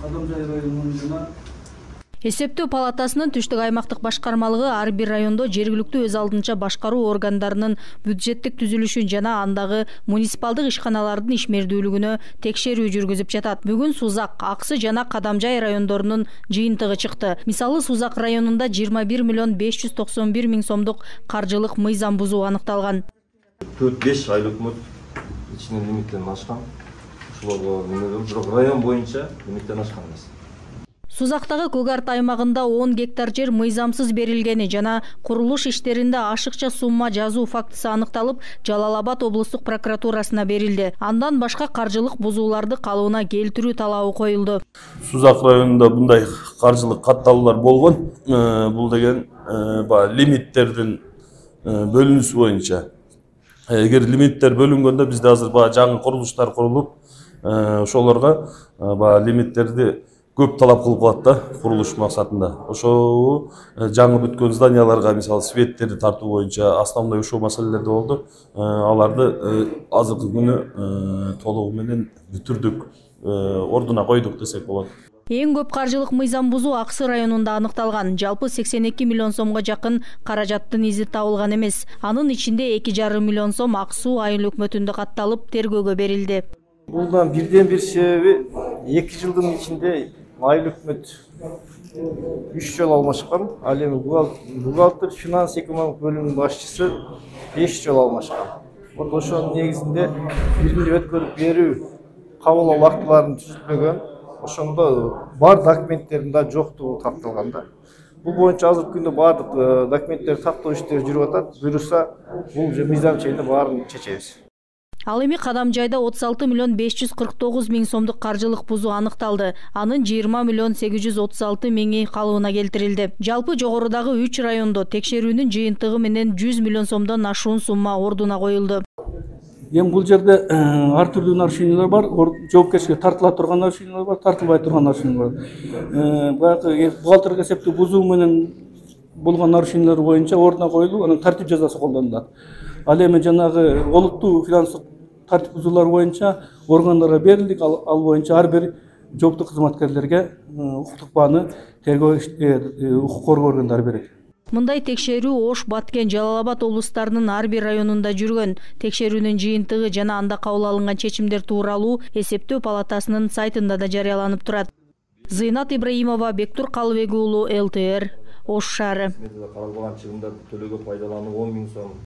Кадамжай районунда Эсептөө палатасынын түштүк аймактык башкармалыгы ар бир райондо жергиликтүү өз алдынча башкаруу органдарынын бюджеттик түзүлүшүн жана андагы муниципалдык ишканалардын ишмердүүлүгүнө текшерүү жүргүзүп жатат. Бүгүн Сузак, Аксы жана Кадамжай райондорунун жыйынтыгы чыкты. Мисалы Сузак районунда 21 миллион 591 миң сомдук каржылык мыйзам бузуу аныкталган. 4-5 айлык өкмөт ичинен лимиттен ашкан. Ошолорго бирок район боюнча лимиттен ашкан эмес. Сузактагы Көгарт аймагында 10 гектар жер мыйзамсыз берилгени жана курулуш иштеринде ашыкча сумма жазуу фактысы аныкталып, Жалал-Абад облустук прокуратурасына берилди. Андан башка каржылык бузууларды калыбына келтирүү талабы коюлду. Сузак районунда мындай каржылык катталуулар болгон. Бул деген лимиттердин бөлүнүүсү боюнча. Эгер лимиттер бөлүнгөндө бизде азыр жаңы курулуштар курулуп, ошолорго лимиттерди көп талап кылып калат да курулуш максатында. Ошол жаңы бүткөн зданияларга мисалы светтерди тартуу боюнча основной ошол маселелерде болду. Аларды азыркы күнү толугу менен бүтүрдүк, ордуна койдук десек болот. Эң көп каржылык мыйзам бузуу Аксы районунда аныкталган. Жалпы 82 миллион сомго жакын каражаттын изи табылган эмес. Анын ичинде 2,5 миллион сом Ак Суу айыл өкмөтүндө катталып тергөөгө берилди. Булдан бирден бир себеби 2 жылдын ичинде айыл өкмөт 3 жолу алмашкан. Ал эми бухгалтер, финанс экономик бөлүмүнүн башчысы 5 жолу алмашкан. Ошонун негизинде биринчи өткөрүп берүү кабыл алуу актыларын түзүлбөгөн. Ошондо бар документтерин да жоктугу тапталган да. Бул боюнча азыркы күндө бардык документтер таптоо иштери жүрүп атат. Буюрса, бул мыйзам чегинде баарын чечебиз. Ал эми Кадамжайда 36 миллион 549 миң сомдук каржылык бузуу аныкталды. Анын 20 миллион 836 миңи калыбына келтирилди. Жалпы жогорудагы 3 райондо текшерүүнүн жыйынтыгы менен 100 миллион сомдон ашуун сумма ордуна коюлду. Эми бул жерде ар түрдүү нарушениялар бар. Жоопкерчиликке тартыла турган нарушениялар бар, тартылбай турган нарушениялар бар. Баягы бухгалтерге эсептөө бузуу менен болгон нарушениялар боюнча ордуна коюлуп, анын тартип жазасы колдонулат. Ал эми жанагы олуттуу финанстык тартип бузуулар боюнча органдарга берилдик. Ал боюнча ар бир жооптуу кызматкерлерге укуктук бааны тергөө укук коргоо органдары берет. Мындай текшерүү Ош, Баткен, Жалал-Абад облустарынын ар бир районунда жүргөн. Текшерүүнүн жыйынтыгы жана анда кабыл алынган чечимдер тууралуу эсептөө палатасынын сайтында да жарыяланып турат. Зыйнат Ибраимова, Бектур Калыбек уулу, ЛТР, Ош шаары. Каралбаган чыгымдарды төлөөгө пайдалануу 10 миң сом.